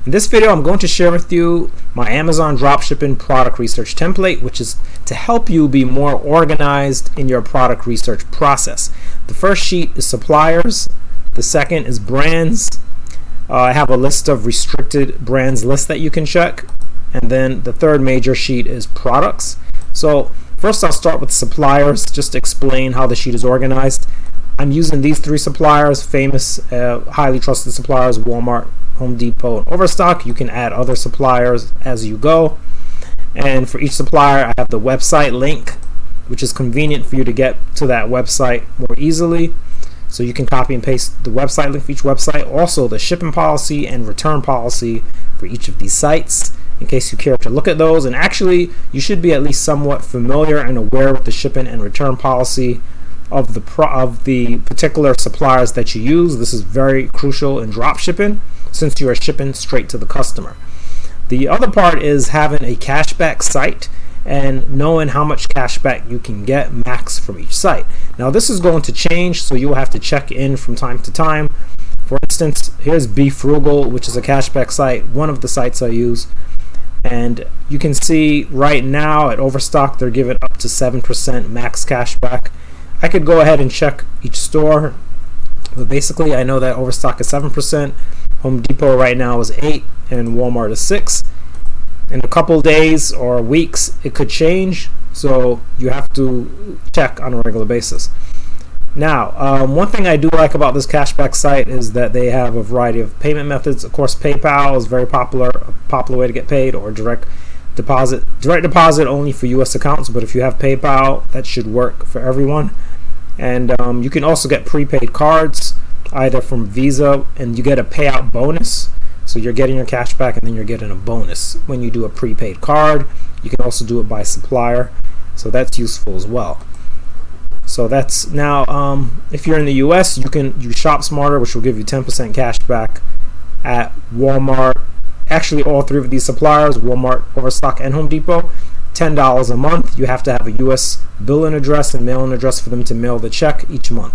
In this video, I'm going to share with you my Amazon dropshipping product research template, which is to help you be more organized in your product research process. The first sheet is suppliers. The second is brands. I have a list of restricted brands list that you can check. And then the third major sheet is products. So first I'll start with suppliers, just to explain how the sheet is organized. I'm using these three suppliers, famous, highly trusted suppliers: Walmart, Home Depot, and Overstock. You can add other suppliers as you go. And for each supplier, I have the website link, which is convenient for you to get to that website more easily. So you can copy and paste the website link for each website. Also, the shipping policy and return policy for each of these sites, in case you care to look at those. And actually, you should be at least somewhat familiar and aware with the shipping and return policy of the particular suppliers that you use. This is very crucial in drop shipping, since you are shipping straight to the customer. The other part is having a cashback site and knowing how much cashback you can get max from each site. Now this is going to change, so you will have to check in from time to time. For instance, here's Be Frugal, which is a cashback site, one of the sites I use. And you can see right now at Overstock, they're giving up to 7% max cashback. I could go ahead and check each store, but basically I know that Overstock is 7%, Home Depot right now is 8%, and Walmart is 6%. In a couple days or weeks, it could change, so you have to check on a regular basis. Now, one thing I do like about this cashback site is that they have a variety of payment methods. Of course, PayPal is very popular, a popular way to get paid, or direct deposit. Direct deposit only for US accounts, but if you have PayPal, that should work for everyone. And you can also get prepaid cards, either from Visa, and you get a payout bonus. So you're getting your cash back and then you're getting a bonus when you do a prepaid card. You can also do it by supplier, so that's useful as well. So that's now, if you're in the US, you can use Shop Smarter, which will give you 10% cash back at Walmart. Actually, all three of these suppliers, Walmart, Overstock, and Home Depot, $10 a month. You have to have a US billing address and mailing address for them to mail the check each month.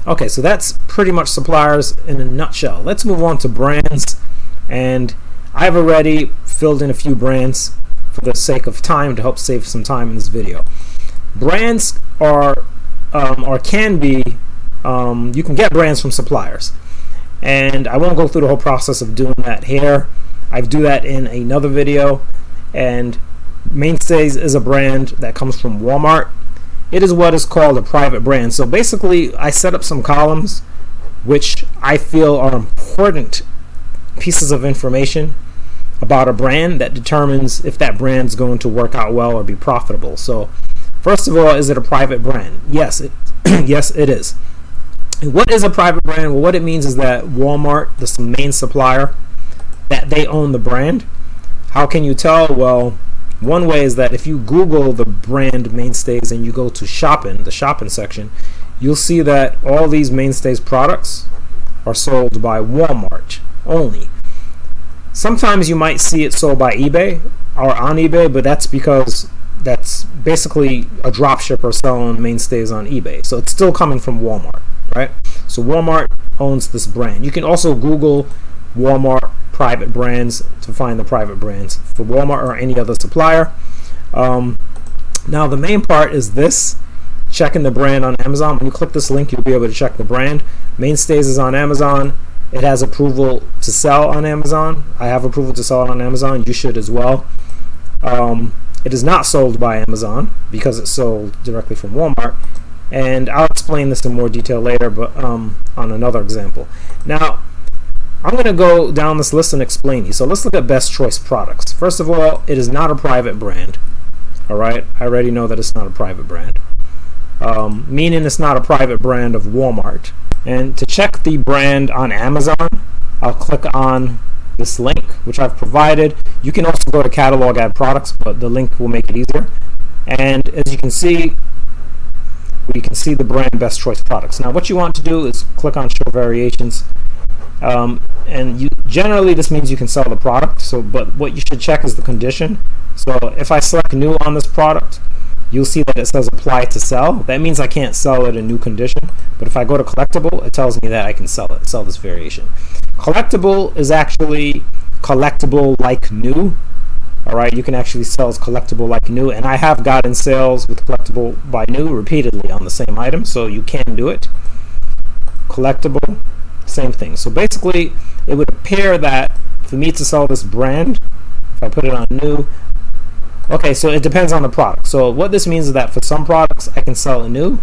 Okay, so that's pretty much suppliers in a nutshell. Let's move on to brands, and I've already filled in a few brands for the sake of time to help save some time in this video. Brands are or can be, you can get brands from suppliers, and I won't go through the whole process of doing that here. I do that in another video. And Mainstays is a brand that comes from Walmart. It is what is called a private brand. So basically, I set up some columns which I feel are important pieces of information about a brand that determines if that brand is going to work out well or be profitable. So first of all, is it a private brand? Yes, yes, it is. And what is a private brand? Well, what it means is that Walmart, the main supplier, that they own the brand. How can you tell? Well, one way is that if you Google the brand Mainstays and you go to shopping, the shopping section, you'll see that all these Mainstays products are sold by Walmart only. Sometimes you might see it sold by eBay or on eBay, but that's because that's basically a drop shipper selling Mainstays on eBay. So it's still coming from Walmart, right? So Walmart owns this brand. You can also Google Walmart private brands to find the private brands for Walmart or any other supplier. Now the main part is this, checking the brand on Amazon. When you click this link, you'll be able to check the brand. Mainstays is on Amazon. It has approval to sell on Amazon. I have approval to sell it on Amazon. You should as well. It is not sold by Amazon because it's sold directly from Walmart. And I'll explain this in more detail later, but on another example. Now, I'm going to go down this list and explain these. So let's look at Best Choice Products. First of all, it is not a private brand. All right, I already know that it's not a private brand, meaning it's not a private brand of Walmart. And to check the brand on Amazon, I'll click on this link, which I've provided. You can also go to Catalog Add Products, but the link will make it easier. And as you can see, we can see the brand Best Choice Products. Now, what you want to do is click on Show Variations. And generally this means you can sell the product, but what you should check is the condition. So if I select new on this product, you'll see that it says apply to sell. That means I can't sell it in new condition, but if I go to collectible, it tells me that I can sell this variation. Collectible is actually collectible like new. All right, you can actually sell as collectible like new, and I have gotten sales with collectible by new repeatedly on the same item, so you can do it. Collectible, same thing. So basically, it would appear that for me to sell this brand, if I put it on new, okay, so it depends on the product. So what this means is that for some products I can sell a new,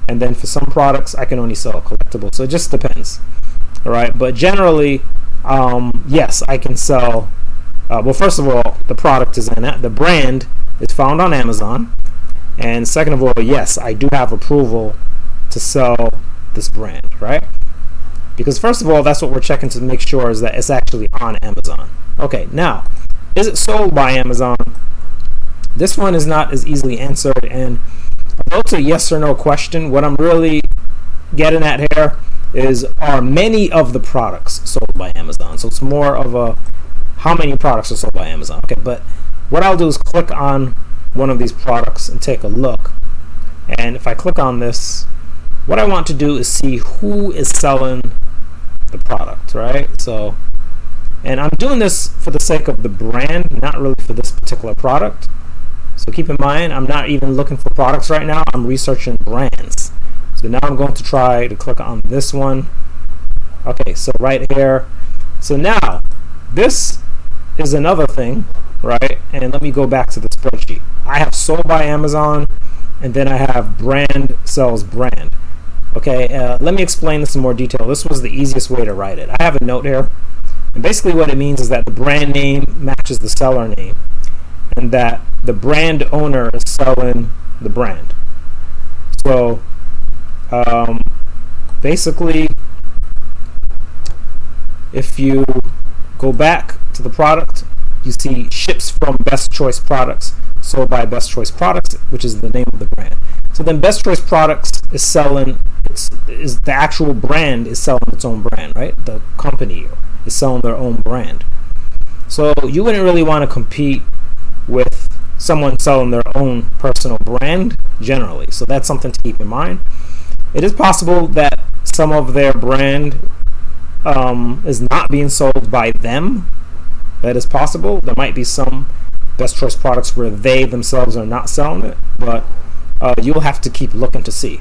and then for some products I can only sell a collectible. So it just depends. All right, but generally, yes, I can sell. Well, first of all, the product is in it. The brand is found on Amazon, and second of all, yes, I do have approval to sell this brand, right? Because first of all, that's what we're checking to make sure is that it's actually on Amazon. Okay, now, is it sold by Amazon? This one is not as easily answered, and although it's a yes or no question, what I'm really getting at here is, are many of the products sold by Amazon? So it's more of a how many products are sold by Amazon. Okay, but what I'll do is click on one of these products and take a look. And if I click on this, what I want to do is see who is selling the product, right? So, and I'm doing this for the sake of the brand, not really for this particular product. So keep in mind, I'm not even looking for products right now. I'm researching brands. So now I'm going to try to click on this one. Okay, so right here. So now, this is another thing, right? And let me go back to the spreadsheet. I have sold by Amazon, and then I have brand sells brand. Okay, let me explain this in more detail. This was the easiest way to write it. I have a note here, and basically what it means is that the brand name matches the seller name, and that the brand owner is selling the brand. So basically, if you go back to the product, you see ships from Best Choice Products, sold by Best Choice Products, which is the name of the brand. So then Best Choice Products is selling, is the actual brand is selling its own brand, right? The company is selling their own brand. So you wouldn't really want to compete with someone selling their own personal brand generally. So that's something to keep in mind. It is possible that some of their brand is not being sold by them. That is possible. There might be some Best Choice Products where they themselves are not selling it, but you'll have to keep looking to see.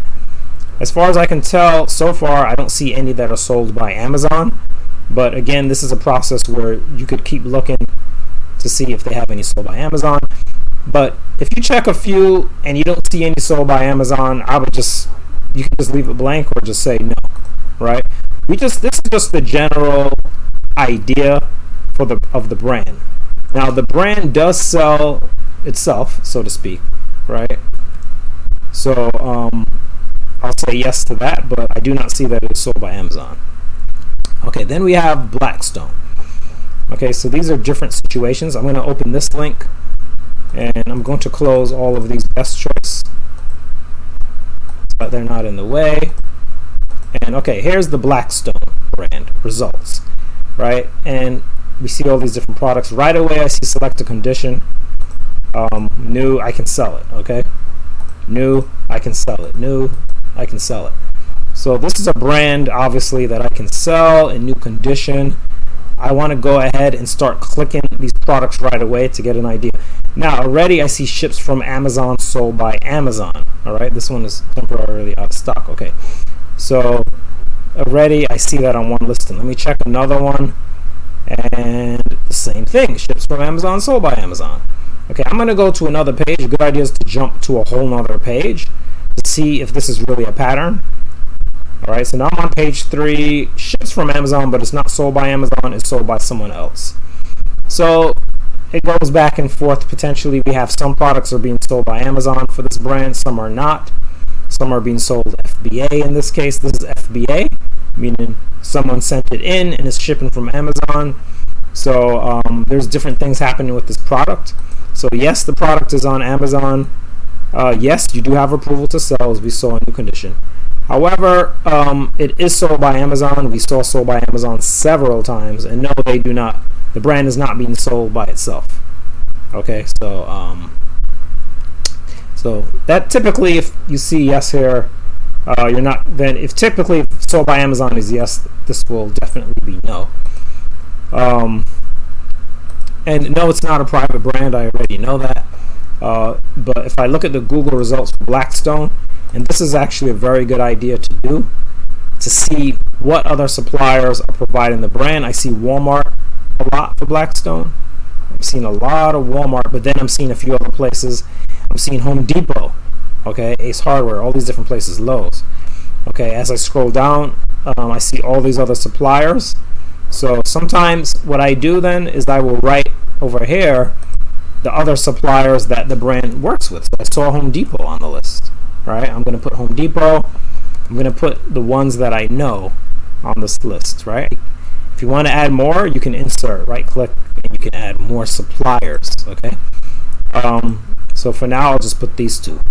As far as I can tell, so far I don't see any that are sold by Amazon, but again, this is a process where you could keep looking to see if they have any sold by Amazon. But if you check a few and you don't see any sold by Amazon, you can just leave it blank or just say no, right? This is just the general idea of the brand. Now the brand does sell itself, so to speak, right? So I'll say yes to that, but I do not see that it is sold by Amazon. Okay, then we have Blackstone. Okay, so these are different situations. I'm going to open this link, and I'm going to close all of these Best Choice so that they're not in the way. And okay, here's the Blackstone brand results, right? And we see all these different products. Right away, I see select a condition. New, I can sell it, okay? New, I can sell it. New, I can sell it. So this is a brand, obviously, that I can sell in new condition. I want to go ahead and start clicking these products right away to get an idea. Now, already I see ships from Amazon sold by Amazon. All right, this one is temporarily out of stock. Okay, so already I see that on one listing. Let me check another one, and the same thing, ships from Amazon sold by Amazon. Okay, I'm going to go to another page. A good idea is to jump to a whole nother page to see if this is really a pattern. All right, so now I'm on page 3, ships from Amazon, but it's not sold by Amazon, it's sold by someone else. So it goes back and forth. Potentially we have some products are being sold by Amazon for this brand, some are not. Some are being sold FBA in this case. This is FBA, meaning someone sent it in and is shipping from Amazon. So there's different things happening with this product. So yes, the product is on Amazon. Yes, you do have approval to sell, as we saw in new condition. However, it is sold by Amazon. We saw sold by Amazon several times, and no, they do not. The brand is not being sold by itself. Okay, so that typically, if you see yes here, you're not. Then if typically sold by Amazon is yes, this will definitely be no. And no, it's not a private brand. I already know that. But if I look at the Google results for Blackstone, and this is actually a very good idea to do, to see what other suppliers are providing the brand. I see Walmart a lot for Blackstone. I'm seeing a lot of Walmart, but then I'm seeing a few other places. I'm seeing Home Depot, okay, Ace Hardware, all these different places, Lowe's. Okay, as I scroll down, I see all these other suppliers. So sometimes what I do then is I will write over here the other suppliers that the brand works with. So I saw Home Depot on the list, right? I'm going to put Home Depot. I'm going to put the ones that I know on this list, right? If you want to add more, you can insert, right click, and you can add more suppliers, okay? So for now, I'll just put these two.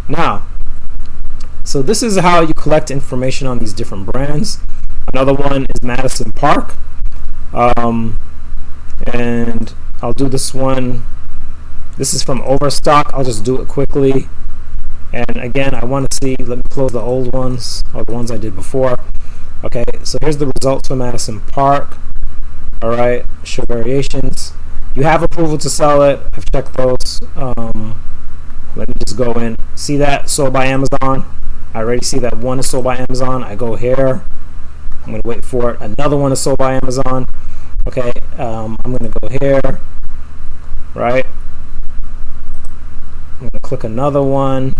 Now, so this is how you collect information on these different brands. Another one is Madison Park. And I'll do this one. This is from Overstock. I'll just do it quickly. And again, I want to see, let me close the old ones, or the ones I did before. Okay, so here's the results for Madison Park. All right, show variations. You have approval to sell it. I've checked those. Let me just go in. See that? Sold by Amazon. I already see that one is sold by Amazon. I go here. I'm going to wait for it. Another one is sold by Amazon. Okay, I'm going to go here. Right? I'm going to click another one.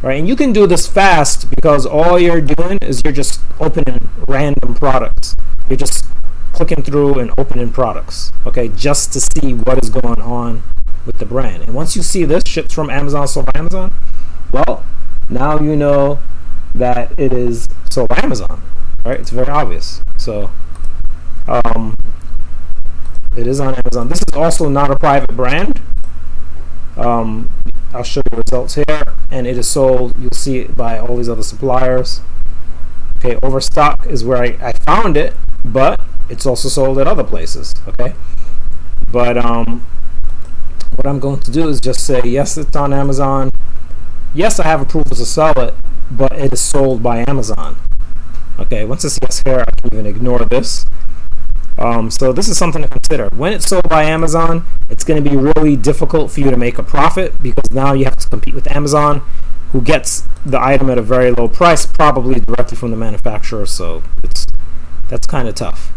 Right, and you can do this fast because all you're doing is you're just opening random products. You're just clicking through and opening products, okay, just to see what is going on with the brand. And once you see this ships from Amazon, sold by Amazon, well, now you know that it is sold by Amazon, right? It's very obvious. So it is on Amazon. This is also not a private brand. I'll show you the results here, and it is sold, you'll see it by all these other suppliers. Okay, Overstock is where I found it, but it's also sold at other places, okay? But what I'm going to do is just say, yes, it's on Amazon. Yes, I have approval to sell it, but it is sold by Amazon. Okay, once it's yes here, I can even ignore this. So this is something to consider. When it's sold by Amazon, it's going to be really difficult for you to make a profit because now you have to compete with Amazon, who gets the item at a very low price, probably directly from the manufacturer. So that's kind of tough.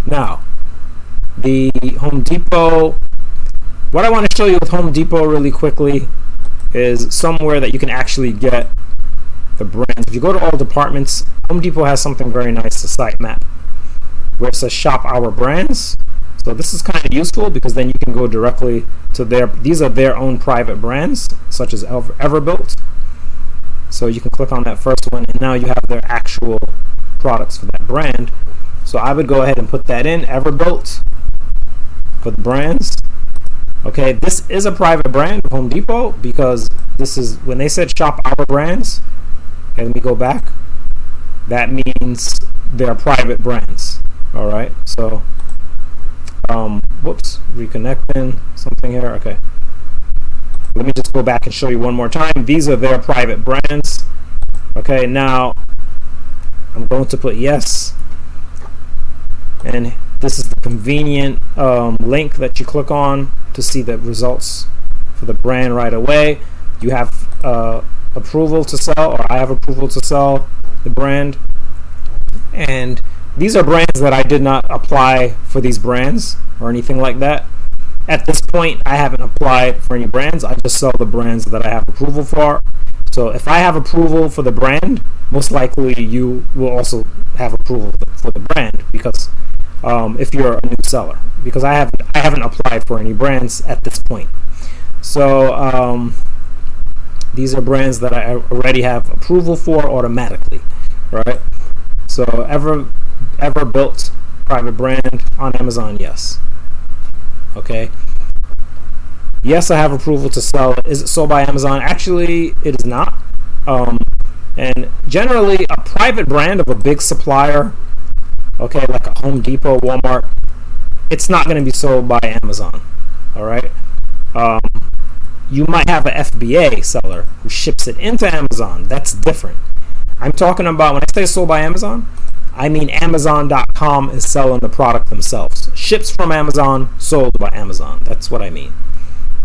Now, the Home Depot. What I want to show you with Home Depot really quickly is somewhere that you can actually get the brands. If you go to all departments, Home Depot has something very nice, a site map, where it says shop our brands. So this is kind of useful because then you can go directly to these are their own private brands, such as Everbuilt. So you can click on that first one, and now you have their actual products for that brand. So I would go ahead and put that in, Everbuilt, for the brands. Okay, this is a private brand of Home Depot because this is, when they said shop our brands, okay, let me go back. That means they're private brands. All right, so, whoops, reconnecting something here. Okay, let me just go back and show you one more time. These are their private brands. Okay, now I'm going to put yes, and this is the convenient link that you click on to see the results for the brand right away. You have approval to sell, or I have approval to sell the brand, and these are brands that I did not apply for these brands or anything like that. At this point, I haven't applied for any brands. I just sell the brands that I have approval for. So if I have approval for the brand, most likely you will also have approval for the brand, because if you're a new seller, because I haven't applied for any brands at this point. So these are brands that I already have approval for automatically, right? So Everbuilt, private brand on Amazon, yes. Okay. Yes, I have approval to sell it. Is it sold by Amazon? Actually, it is not. And generally, a private brand of a big supplier, okay, like a Home Depot, Walmart, it's not going to be sold by Amazon. All right. you might have an FBA seller who ships it into Amazon. That's different. I'm talking about, when I say sold by Amazon, I mean Amazon.com is selling the product themselves. Ships from Amazon, sold by Amazon. That's what I mean.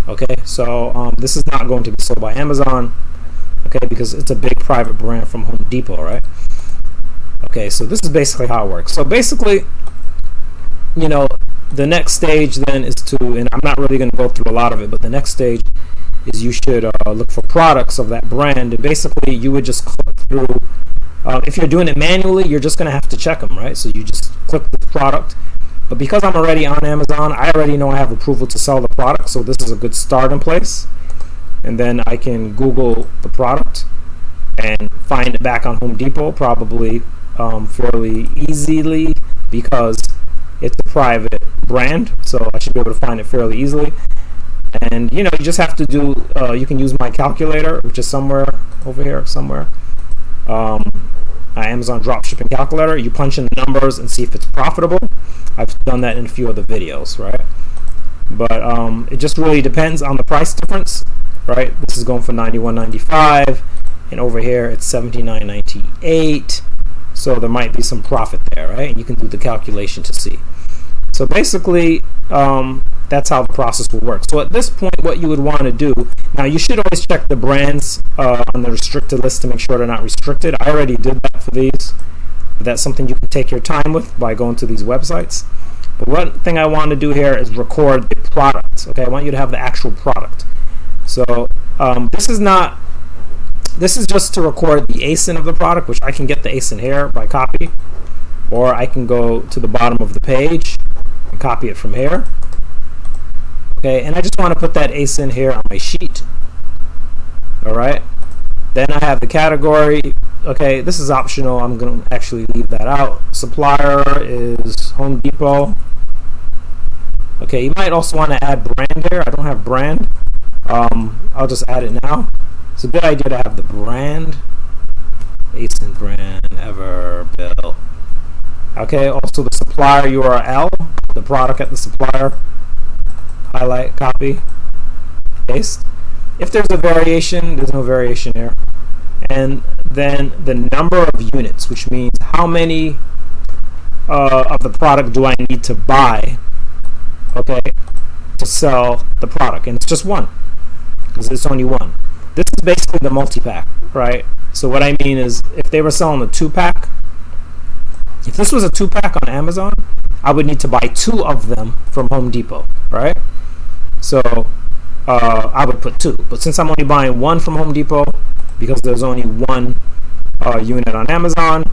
Okay, so this is not going to be sold by Amazon, okay, because it's a big private brand from Home Depot, right? Okay, so this is basically how it works. So basically, the next stage then is to, and I'm not really going to go through a lot of it, but the next stage is you should look for products of that brand. And basically, you would just click through. If you're doing it manually, you're just going to have to check them, right? So you just click the product. But because I'm already on Amazon, I already know I have approval to sell the product, so this is a good starting place. And then I can Google the product and find it back on Home Depot, probably fairly easily, because it's a private brand, so I should be able to find it fairly easily. And you just have to do, you can use my calculator, which is somewhere over here, somewhere. Amazon Dropshipping calculator. You punch in the numbers and see if it's profitable. I've done that in a few other videos, right? But it just really depends on the price difference, right? This is going for $91.95, and over here it's $79.98. So there might be some profit there, right? And you can do the calculation to see. So basically, that's how the process will work. So at this point, what you would want to do, now you should always check the brands on the restricted list to make sure they're not restricted. I already did that for these, but that's something you can take your time with by going to these websites. But one thing I want to do here is record the product. Okay, I want you to have the actual product. So this is just to record the ASIN of the product, which I can get the ASIN here by copy, or I can go to the bottom of the page and copy it from here. Okay, and I just want to put that ASIN here on my sheet. All right. Then I have the category. Okay, this is optional. I'm going to actually leave that out. Supplier is Home Depot. Okay, you might also want to add brand here. I don't have brand. I'll just add it now. It's a good idea to have the brand. ASIN brand ever built. Okay, also the supplier URL, the product at the supplier. Highlight, copy, paste. If there's a variation, there's no variation here. And then the number of units, which means how many of the product do I need to buy, okay, to sell the product. And it's just one, because it's only one. This is basically the multi-pack, right? So what I mean is, if they were selling a 2-pack, if this was a 2-pack on Amazon, I would need to buy 2 of them from Home Depot, right? So I would put 2. But since I'm only buying 1 from Home Depot, because there's only 1 unit on Amazon,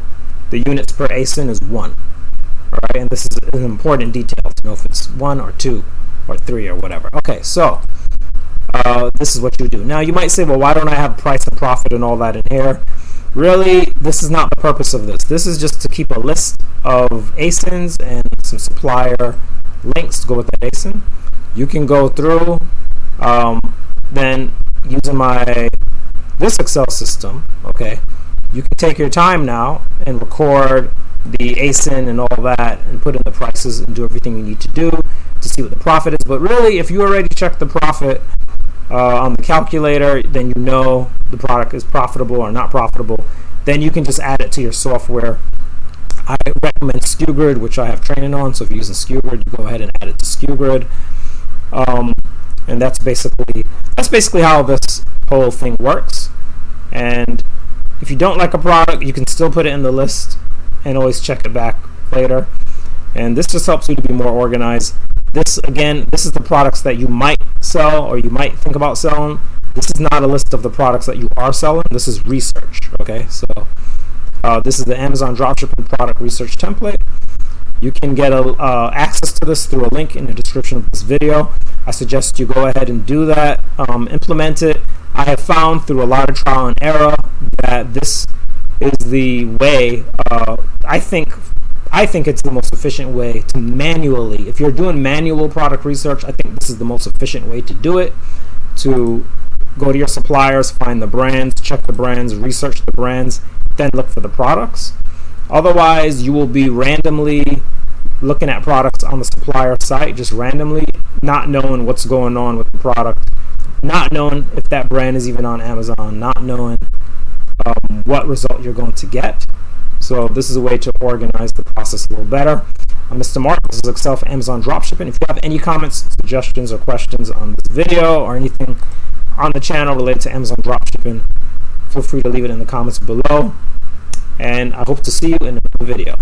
the units per ASIN is 1. All right, and this is an important detail to know if it's 1 or 2 or 3 or whatever. Okay, so this is what you do. Now you might say, well, why don't I have price and profit and all that in here? Really, this is not the purpose of this. This is just to keep a list of ASINs and some supplier links to go with that ASIN. You can go through, then using this Excel system, okay, you can take your time now and record the ASIN and all that and put in the prices and do everything you need to do to see what the profit is. But really, if you already checked the profit on the calculator, then you know the product is profitable or not profitable. Then you can just add it to your software. I recommend SKUGrid, which I have training on. So if you're using SKUGrid, you go ahead and add it to SKUGrid. And that's basically how this whole thing works. And if you don't like a product, you can still put it in the list and always check it back later. And this just helps you to be more organized. This is the products that you might sell or you might think about selling. This is not a list of the products that you are selling. This is research. Okay, so this is the Amazon Dropshipping Product Research Template. You can get access to this through a link in the description of this video. I suggest you go ahead and do that, implement it. I have found through a lot of trial and error that this is the way. I think it's the most efficient way to manually, if you're doing manual product research, I think this is the most efficient way to do it, to go to your suppliers, find the brands, check the brands, research the brands, then look for the products. Otherwise, you will be randomly looking at products on the supplier site just randomly, not knowing what's going on with the product, not knowing if that brand is even on Amazon, not knowing what result you're going to get. So this is a way to organize the process a little better. I'm Mr. Mark. This is Excel for Amazon Dropshipping. If you have any comments, suggestions, or questions on this video or anything on the channel related to Amazon Dropshipping, feel free to leave it in the comments below. And I hope to see you in another video.